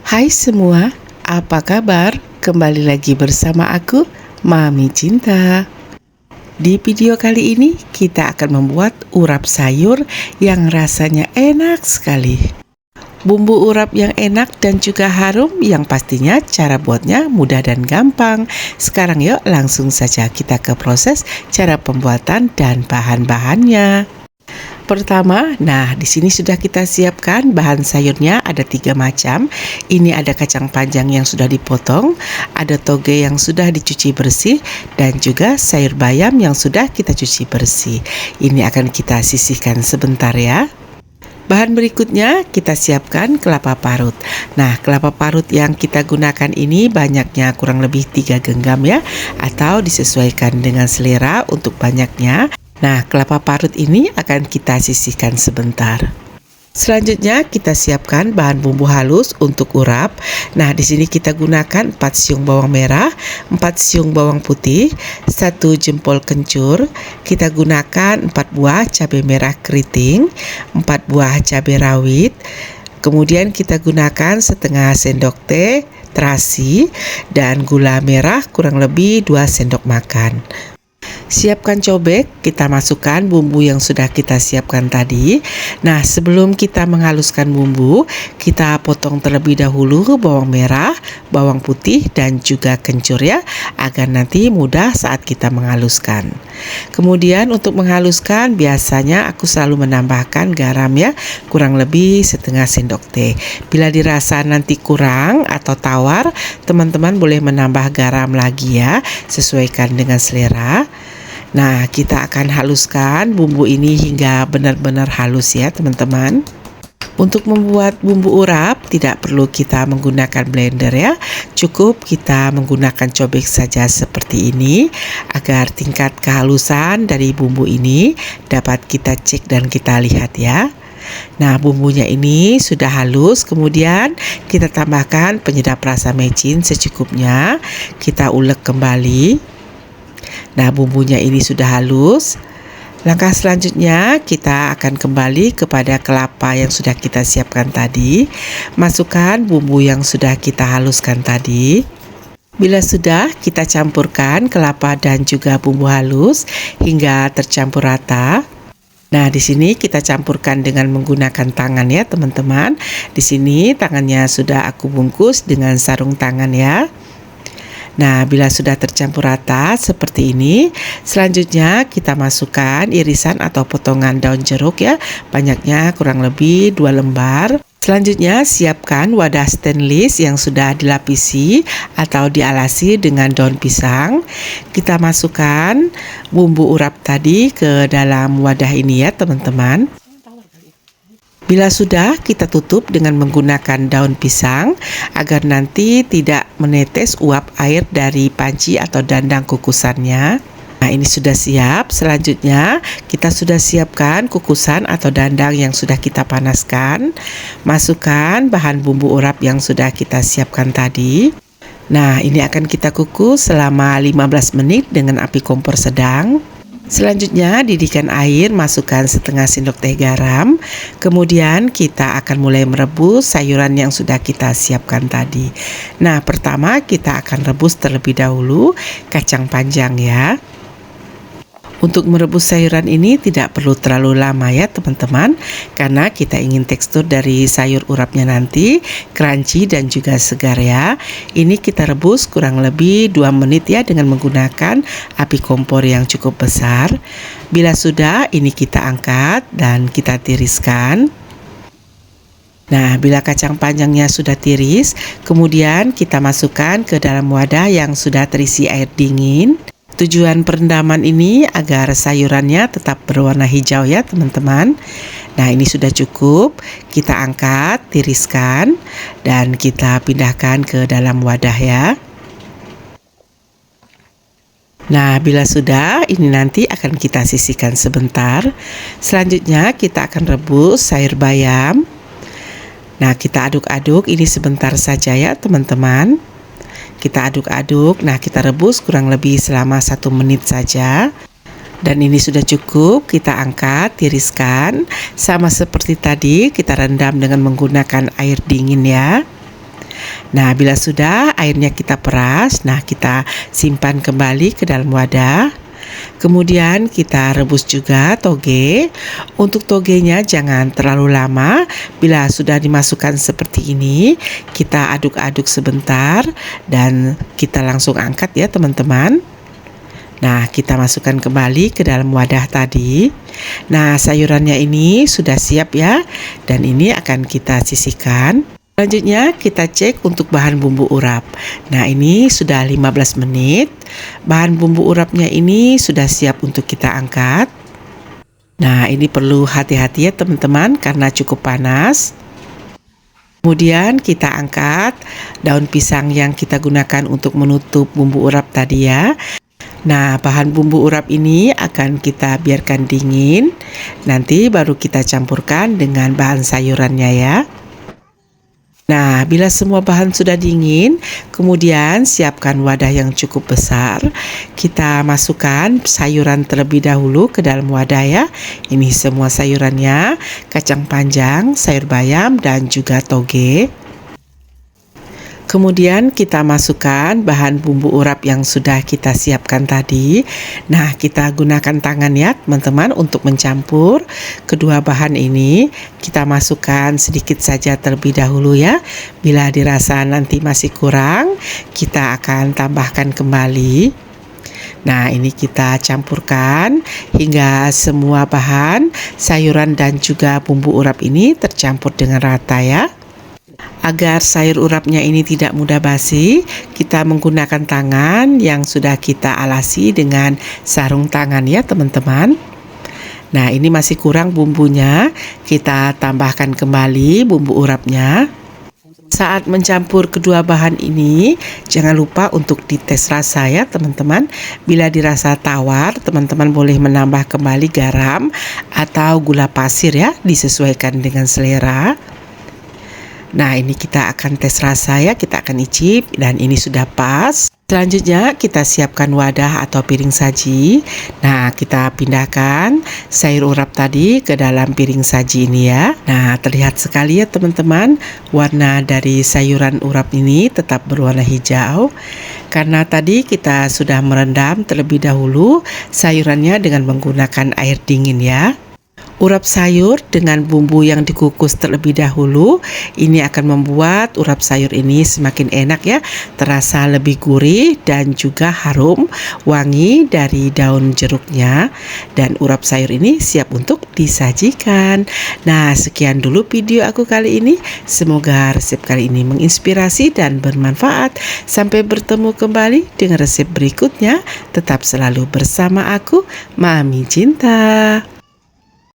Hai semua, apa kabar? Kembali lagi bersama aku, Mami Cinta. Di video kali ini kita akan membuat urap sayur yang rasanya enak sekali. Bumbu urap yang enak dan juga harum yang pastinya cara buatnya mudah dan gampang. Sekarang yuk langsung saja kita ke proses cara pembuatan dan bahan-bahannya. Pertama, di sini sudah kita siapkan bahan sayurnya ada 3 macam. Ini ada kacang panjang yang sudah dipotong, ada toge yang sudah dicuci bersih, dan juga sayur bayam yang sudah kita cuci bersih. Ini akan kita sisihkan sebentar ya. Bahan berikutnya kita siapkan kelapa parut. Nah, kelapa parut yang kita gunakan ini banyaknya kurang lebih 3 genggam ya, atau disesuaikan dengan selera untuk banyaknya. Nah, kelapa parut ini akan kita sisihkan sebentar. Selanjutnya kita siapkan bahan bumbu halus untuk urap. Nah, di sini kita gunakan 4 siung bawang merah, 4 siung bawang putih, 1 jempol kencur. Kita gunakan 4 buah cabai merah keriting, 4 buah cabai rawit. Kemudian kita gunakan setengah sendok teh terasi dan gula merah kurang lebih 2 sendok makan. Siapkan cobek, kita masukkan bumbu yang sudah kita siapkan tadi. Nah, sebelum kita menghaluskan bumbu, kita potong terlebih dahulu bawang merah, bawang putih, dan juga kencur ya, agar nanti mudah saat kita menghaluskan. Kemudian untuk menghaluskan, biasanya aku selalu menambahkan garam ya, kurang lebih setengah sendok teh. Bila dirasa nanti kurang atau tawar, teman-teman boleh menambah garam lagi ya, sesuaikan dengan selera. Nah, kita akan haluskan bumbu ini hingga benar-benar halus ya teman-teman. Untuk membuat bumbu urap tidak perlu kita menggunakan blender ya. Cukup kita menggunakan cobek saja seperti ini agar tingkat kehalusan dari bumbu ini dapat kita cek dan kita lihat ya. Nah, bumbunya ini sudah halus, kemudian kita tambahkan penyedap rasa mecin secukupnya. Kita ulek kembali. Nah, bumbunya ini sudah halus. Langkah selanjutnya kita akan kembali kepada kelapa yang sudah kita siapkan tadi. Masukkan bumbu yang sudah kita haluskan tadi. Bila sudah, kita campurkan kelapa dan juga bumbu halus hingga tercampur rata. Nah, di sini kita campurkan dengan menggunakan tangan ya, teman-teman. Di sini tangannya sudah aku bungkus dengan sarung tangan ya. Nah, bila sudah tercampur rata seperti ini, selanjutnya kita masukkan irisan atau potongan daun jeruk ya, banyaknya kurang lebih 2 lembar. Selanjutnya siapkan wadah stainless yang sudah dilapisi atau dialasi dengan daun pisang. Kita masukkan bumbu urap tadi ke dalam wadah ini ya teman-teman. Bila sudah, kita tutup dengan menggunakan daun pisang agar nanti tidak menetes uap air dari panci atau dandang kukusannya. Nah, ini sudah siap. Selanjutnya, kita sudah siapkan kukusan atau dandang yang sudah kita panaskan. Masukkan bahan bumbu urap yang sudah kita siapkan tadi. Nah, ini akan kita kukus selama 15 menit dengan api kompor sedang. Selanjutnya didihkan air, masukkan setengah sendok teh garam. Kemudian kita akan mulai merebus sayuran yang sudah kita siapkan tadi. Nah, pertama kita akan rebus terlebih dahulu kacang panjang ya. Untuk merebus sayuran ini tidak perlu terlalu lama ya teman-teman, karena kita ingin tekstur dari sayur urapnya nanti crunchy dan juga segar ya. Ini kita rebus kurang lebih 2 menit ya dengan menggunakan api kompor yang cukup besar. Bila sudah, ini kita angkat dan kita tiriskan. Nah, bila kacang panjangnya sudah tiris, kemudian kita masukkan ke dalam wadah yang sudah terisi air dingin. Tujuan perendaman ini agar sayurannya tetap berwarna hijau ya teman-teman. Nah, ini sudah cukup. Kita angkat, tiriskan, dan kita pindahkan ke dalam wadah ya. Nah, bila sudah, ini nanti akan kita sisihkan sebentar. Selanjutnya kita akan rebus sayur bayam. Nah, kita aduk-aduk ini sebentar saja ya teman-teman. Kita aduk-aduk, nah kita rebus kurang lebih selama 1 menit saja. Dan ini sudah cukup, kita angkat, tiriskan. Sama seperti tadi, kita rendam dengan menggunakan air dingin ya. Nah, bila sudah airnya kita peras, nah kita simpan kembali ke dalam wadah. Kemudian kita rebus juga toge. Untuk togenya jangan terlalu lama. Bila sudah dimasukkan seperti ini, kita aduk-aduk sebentar dan kita langsung angkat ya teman-teman. Nah, kita masukkan kembali ke dalam wadah tadi. Nah, sayurannya ini sudah siap ya, dan ini akan kita sisihkan. Selanjutnya kita cek untuk bahan bumbu urap. Nah, ini sudah 15 menit. Bahan bumbu urapnya ini sudah siap untuk kita angkat. Nah, ini perlu hati-hati ya teman-teman karena cukup panas. Kemudian kita angkat daun pisang yang kita gunakan untuk menutup bumbu urap tadi ya. Nah, bahan bumbu urap ini akan kita biarkan dingin. Nanti baru kita campurkan dengan bahan sayurannya ya. Nah, bila semua bahan sudah dingin, kemudian siapkan wadah yang cukup besar. Kita masukkan sayuran terlebih dahulu ke dalam wadah ya. Ini semua sayurannya, kacang panjang, sayur bayam, dan juga toge. Kemudian kita masukkan bahan bumbu urap yang sudah kita siapkan tadi. Nah, kita gunakan tangan ya teman-teman untuk mencampur kedua bahan ini. Kita masukkan sedikit saja terlebih dahulu ya. Bila dirasa nanti masih kurang, kita akan tambahkan kembali. Nah, ini kita campurkan hingga semua bahan, sayuran dan juga bumbu urap ini tercampur dengan rata ya. Agar sayur urapnya ini tidak mudah basi, kita menggunakan tangan yang sudah kita alasi dengan sarung tangan ya teman-teman. Nah, ini masih kurang bumbunya, kita tambahkan kembali bumbu urapnya. Saat mencampur kedua bahan ini, jangan lupa untuk dites rasa ya teman-teman. Bila dirasa tawar, teman-teman boleh menambah kembali garam atau gula pasir ya, disesuaikan dengan selera. Nah, ini kita akan tes rasa ya, kita akan icip dan ini sudah pas. Selanjutnya kita siapkan wadah atau piring saji. Nah, kita pindahkan sayur urap tadi ke dalam piring saji ini ya. Nah, terlihat sekali ya teman-teman, warna dari sayuran urap ini tetap berwarna hijau. Karena tadi kita sudah merendam terlebih dahulu sayurannya dengan menggunakan air dingin ya. Urap sayur dengan bumbu yang dikukus terlebih dahulu, ini akan membuat urap sayur ini semakin enak ya, terasa lebih gurih dan juga harum, wangi dari daun jeruknya. Dan urap sayur ini siap untuk disajikan. Nah, sekian dulu video aku kali ini. Semoga resep kali ini menginspirasi dan bermanfaat. Sampai bertemu kembali dengan resep berikutnya. Tetap selalu bersama aku, Mami Cinta.